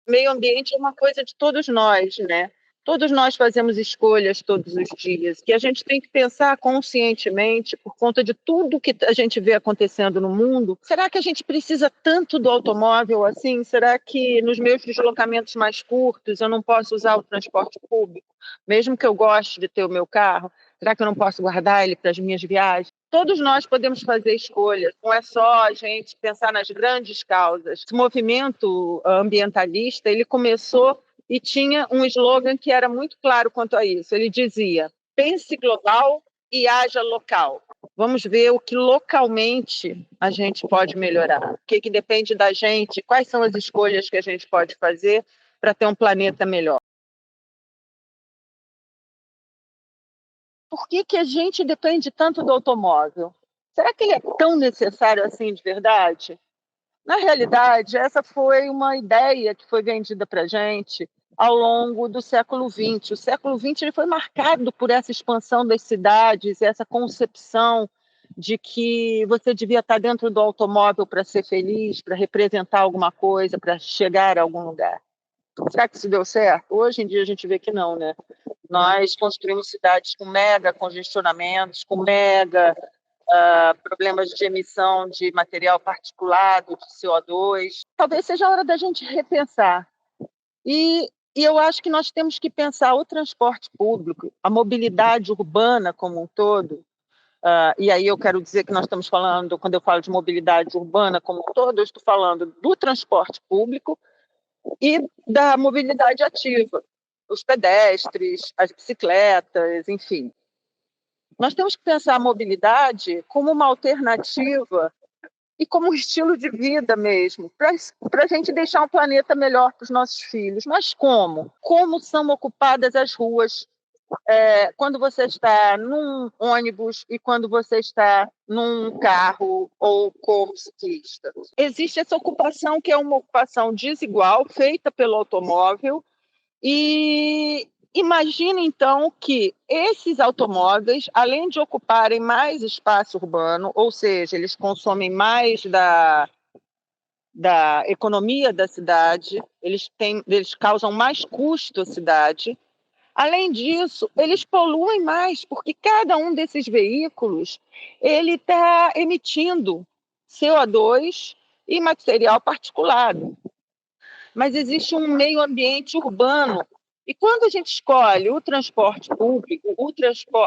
Meio ambiente é uma coisa de todos nós, né? Todos nós fazemos escolhas todos os dias, que a gente tem que pensar conscientemente por conta de tudo que a gente vê acontecendo no mundo. Será que a gente precisa tanto do automóvel assim? Será que nos meus deslocamentos mais curtos eu não posso usar o transporte público, mesmo que eu goste de ter o meu carro? Será que eu não posso guardar ele para as minhas viagens? Todos nós podemos fazer escolhas, não é só a gente pensar nas grandes causas. Esse movimento ambientalista, ele começou e tinha um slogan que era muito claro quanto a isso. Ele dizia: pense global e haja local. Vamos ver o que localmente a gente pode melhorar, o que depende da gente, quais são as escolhas que a gente pode fazer para ter um planeta melhor. Por que a gente depende tanto do automóvel? Será que ele é tão necessário assim de verdade? Na realidade, essa foi uma ideia que foi vendida para a gente ao longo do século XX. O século XX ele foi marcado por essa expansão das cidades, essa concepção de que você devia estar dentro do automóvel para ser feliz, para representar alguma coisa, para chegar a algum lugar. Será que isso deu certo? Hoje em dia a gente vê que não, né? Nós construímos cidades com mega congestionamentos, com mega problemas de emissão de material particulado, de CO2. Talvez seja a hora da gente repensar. E eu acho que nós temos que pensar o transporte público, a mobilidade urbana como um todo. E aí eu quero dizer que nós estamos falando, quando eu falo de mobilidade urbana como um todo, eu estou falando do transporte público e da mobilidade ativa, os pedestres, as bicicletas, enfim. Nós temos que pensar a mobilidade como uma alternativa e como um estilo de vida mesmo, para a gente deixar um planeta melhor para os nossos filhos. Mas como? Como são ocupadas as ruas quando você está num ônibus e quando você está num carro ou como ciclista? Existe essa ocupação que é uma ocupação desigual, feita pelo automóvel, e imagine, então, que esses automóveis, além de ocuparem mais espaço urbano, ou seja, eles consomem mais da economia da cidade, eles causam mais custo à cidade. Além disso, eles poluem mais, porque cada um desses veículos ele está emitindo CO2 e material particulado. Mas existe um meio ambiente urbano. E quando a gente escolhe o transporte público,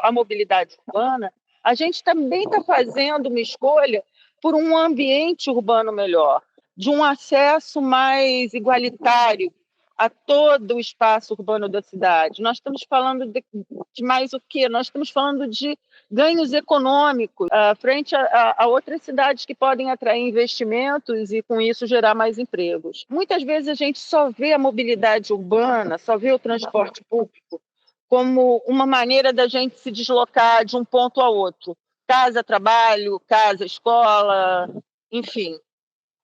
a mobilidade urbana, a gente também está fazendo uma escolha por um ambiente urbano melhor, de um acesso mais igualitário a todo o espaço urbano da cidade. Nós estamos falando de mais o quê? Nós estamos falando de ganhos econômicos frente a outras cidades que podem atrair investimentos e, com isso, gerar mais empregos. Muitas vezes a gente só vê a mobilidade urbana, só vê o transporte público como uma maneira da gente se deslocar de um ponto a outro. Casa, trabalho, casa, escola, enfim.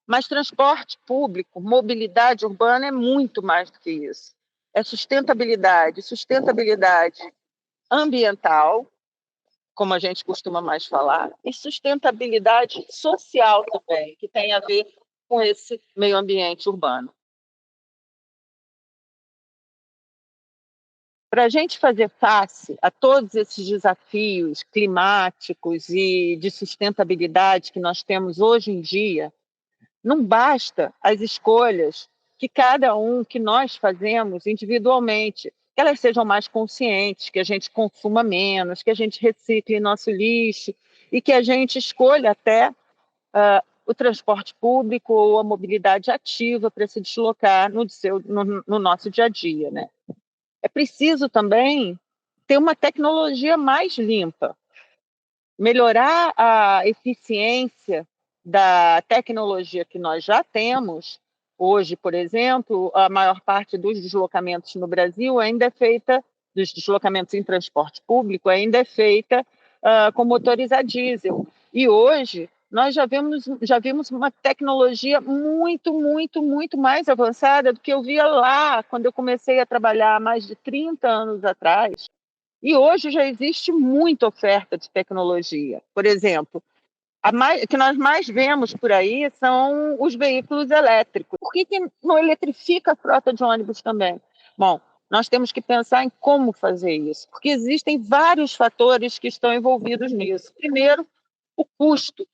Mas transporte público, mobilidade urbana é muito mais do que isso. É sustentabilidade ambiental, como a gente costuma mais falar, e sustentabilidade social também, que tem a ver com esse meio ambiente urbano. Para a gente fazer face a todos esses desafios climáticos e de sustentabilidade que nós temos hoje em dia, não basta as escolhas que nós fazemos individualmente, que elas sejam mais conscientes, que a gente consuma menos, que a gente recicle nosso lixo e que a gente escolha até o transporte público ou a mobilidade ativa para se deslocar no nosso dia a dia, né? É preciso também ter uma tecnologia mais limpa, melhorar a eficiência da tecnologia que nós já temos. Hoje, por exemplo, a maior parte dos deslocamentos no Brasil ainda é feita, dos deslocamentos em transporte público, ainda é feita com motores a diesel. E hoje nós já vimos uma tecnologia muito, muito, muito mais avançada do que eu via lá quando eu comecei a trabalhar há mais de 30 anos atrás. E hoje já existe muita oferta de tecnologia. Por exemplo, que nós mais vemos por aí são os veículos elétricos. Por que não eletrifica a frota de ônibus também? Bom, nós temos que pensar em como fazer isso, porque existem vários fatores que estão envolvidos nisso. Primeiro, o custo.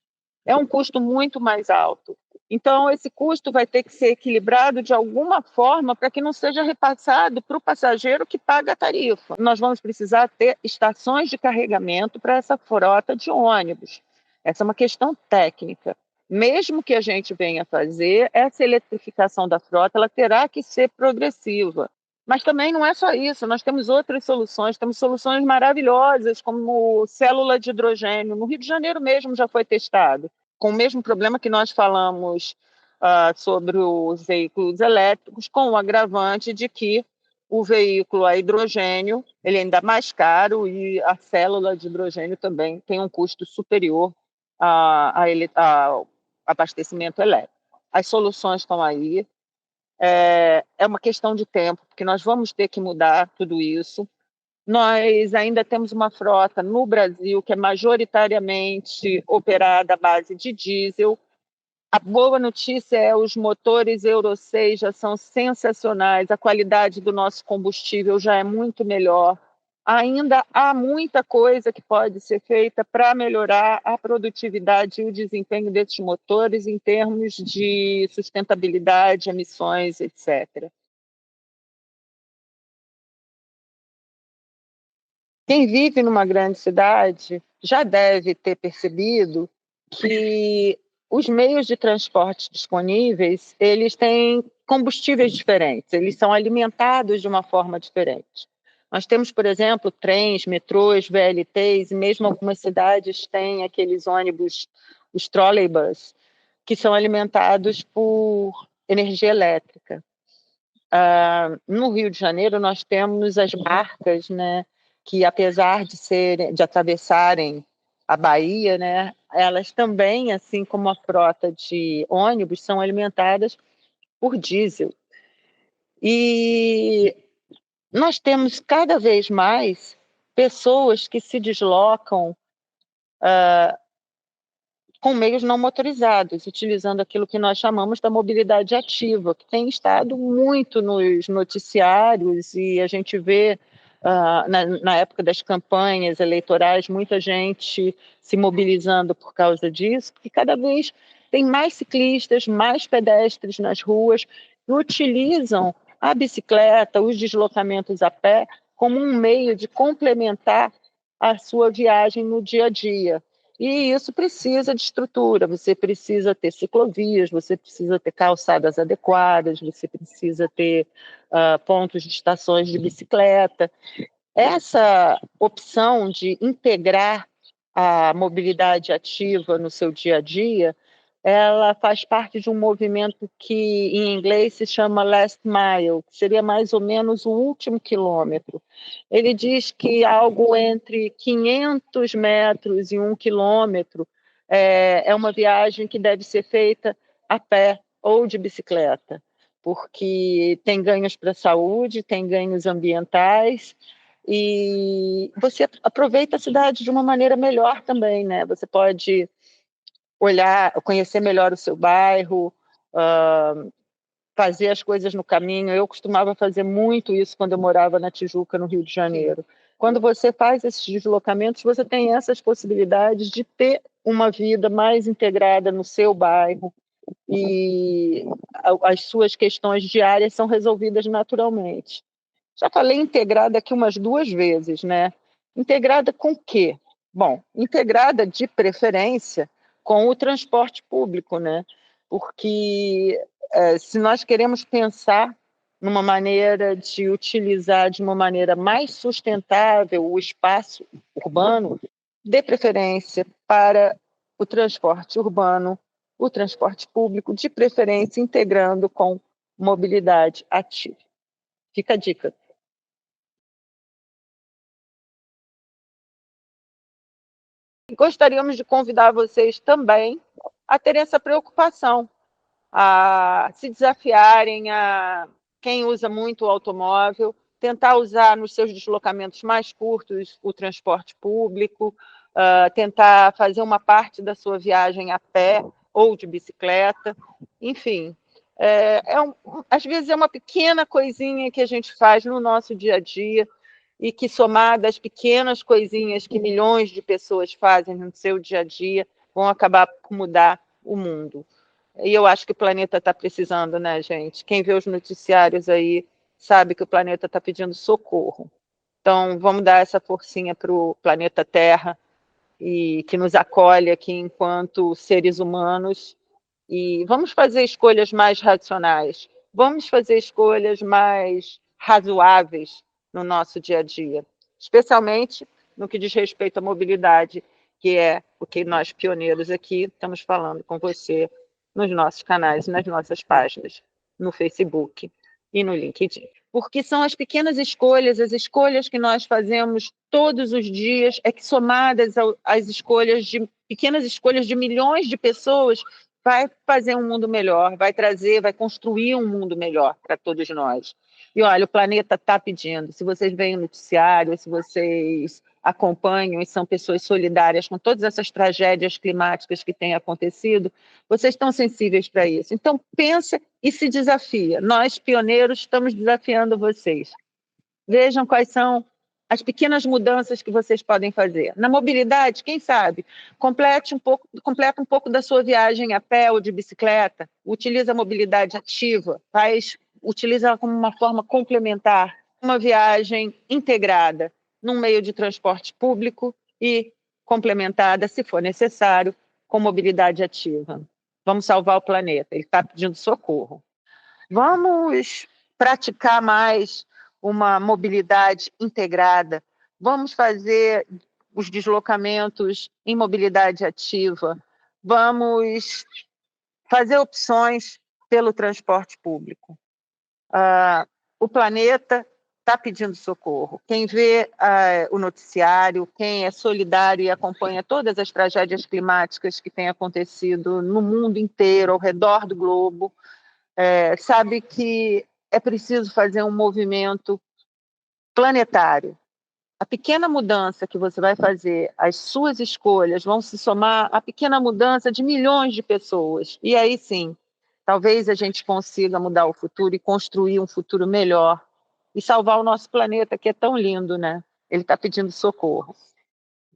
É um custo muito mais alto. Então, esse custo vai ter que ser equilibrado de alguma forma para que não seja repassado para o passageiro que paga a tarifa. Nós vamos precisar ter estações de carregamento para essa frota de ônibus. Essa é uma questão técnica. Mesmo que a gente venha fazer, essa eletrificação da frota ela terá que ser progressiva. Mas também não é só isso, nós temos outras soluções, temos soluções maravilhosas, como célula de hidrogênio. No Rio de Janeiro mesmo já foi testado, com o mesmo problema que nós falamos sobre os veículos elétricos, com o agravante de que o veículo a hidrogênio ele é ainda mais caro e a célula de hidrogênio também tem um custo superior ao abastecimento elétrico. As soluções estão aí, é uma questão de tempo, porque nós vamos ter que mudar tudo isso. Nós ainda temos uma frota no Brasil que é majoritariamente operada à base de diesel. A boa notícia é que os motores Euro 6 já são sensacionais, a qualidade do nosso combustível já é muito melhor. Ainda há muita coisa que pode ser feita para melhorar a produtividade e o desempenho desses motores em termos de sustentabilidade, emissões, etc. Quem vive numa grande cidade já deve ter percebido que os meios de transporte disponíveis, eles têm combustíveis diferentes, eles são alimentados de uma forma diferente. Nós temos, por exemplo, trens, metrôs, VLTs, e mesmo algumas cidades têm aqueles ônibus, os trolleybus, que são alimentados por energia elétrica. No Rio de Janeiro, nós temos as barcas, né, que apesar de atravessarem a Bahia, né, elas também, assim como a frota de ônibus, são alimentadas por diesel. E nós temos cada vez mais pessoas que se deslocam com meios não motorizados, utilizando aquilo que nós chamamos da mobilidade ativa, que tem estado muito nos noticiários, e a gente vê, na época das campanhas eleitorais, muita gente se mobilizando por causa disso, porque cada vez tem mais ciclistas, mais pedestres nas ruas, que utilizam a bicicleta, os deslocamentos a pé, como um meio de complementar a sua viagem no dia a dia. E isso precisa de estrutura, você precisa ter ciclovias, você precisa ter calçadas adequadas, você precisa ter pontos de estações de bicicleta. Essa opção de integrar a mobilidade ativa no seu dia a dia, ela faz parte de um movimento que em inglês se chama last mile, que seria mais ou menos o último quilômetro. Ele diz que algo entre 500 metros e 1 quilômetro é uma viagem que deve ser feita a pé ou de bicicleta, porque tem ganhos para a saúde, tem ganhos ambientais, e você aproveita a cidade de uma maneira melhor também, né? Você pode olhar, conhecer melhor o seu bairro, fazer as coisas no caminho. Eu costumava fazer muito isso quando eu morava na Tijuca, no Rio de Janeiro. Quando você faz esses deslocamentos, você tem essas possibilidades de ter uma vida mais integrada no seu bairro, e as suas questões diárias são resolvidas naturalmente. Já falei integrada aqui umas 2 vezes, né? Integrada com o quê? Bom, integrada de preferência com o transporte público, né? Porque se nós queremos pensar numa maneira de utilizar de uma maneira mais sustentável o espaço urbano, dê preferência para o transporte urbano, o transporte público, de preferência integrando com mobilidade ativa. Fica a dica. Gostaríamos de convidar vocês também a terem essa preocupação, a se desafiarem, a quem usa muito o automóvel, tentar usar nos seus deslocamentos mais curtos o transporte público, tentar fazer uma parte da sua viagem a pé ou de bicicleta, enfim. Às vezes é uma pequena coisinha que a gente faz no nosso dia a dia e que, somada às pequenas coisinhas que milhões de pessoas fazem no seu dia a dia, vão acabar por mudar o mundo. E eu acho que o planeta está precisando, né, gente? Quem vê os noticiários aí sabe que o planeta está pedindo socorro. Então, vamos dar essa forcinha para o planeta Terra, e que nos acolhe aqui enquanto seres humanos, e vamos fazer escolhas mais racionais, vamos fazer escolhas mais razoáveis no nosso dia a dia, especialmente no que diz respeito à mobilidade, que é o que nós pioneiros aqui estamos falando com você nos nossos canais, nas nossas páginas, no Facebook e no LinkedIn. Porque são as pequenas escolhas, as escolhas que nós fazemos todos os dias, que somadas às pequenas escolhas de milhões de pessoas, vai fazer um mundo melhor, vai construir um mundo melhor para todos nós. E olha, o planeta está pedindo. Se vocês veem o noticiário, se vocês acompanham e são pessoas solidárias com todas essas tragédias climáticas que têm acontecido, vocês estão sensíveis para isso. Então, pensa e se desafia. Nós, pioneiros, estamos desafiando vocês. Vejam quais são as pequenas mudanças que vocês podem fazer. Na mobilidade, quem sabe, completa um pouco da sua viagem a pé ou de bicicleta, utiliza a mobilidade ativa, utiliza ela como uma forma complementar, uma viagem integrada num meio de transporte público e complementada, se for necessário, com mobilidade ativa. Vamos salvar o planeta, ele está pedindo socorro. Vamos praticar mais uma mobilidade integrada, vamos fazer os deslocamentos em mobilidade ativa, vamos fazer opções pelo transporte público. O planeta está pedindo socorro. Quem vê o noticiário, quem é solidário e acompanha todas as tragédias climáticas que têm acontecido no mundo inteiro, ao redor do globo, sabe que é preciso fazer um movimento planetário. A pequena mudança que você vai fazer, as suas escolhas vão se somar à pequena mudança de milhões de pessoas. E aí sim, talvez a gente consiga mudar o futuro e construir um futuro melhor e salvar o nosso planeta, que é tão lindo, né? Ele está pedindo socorro.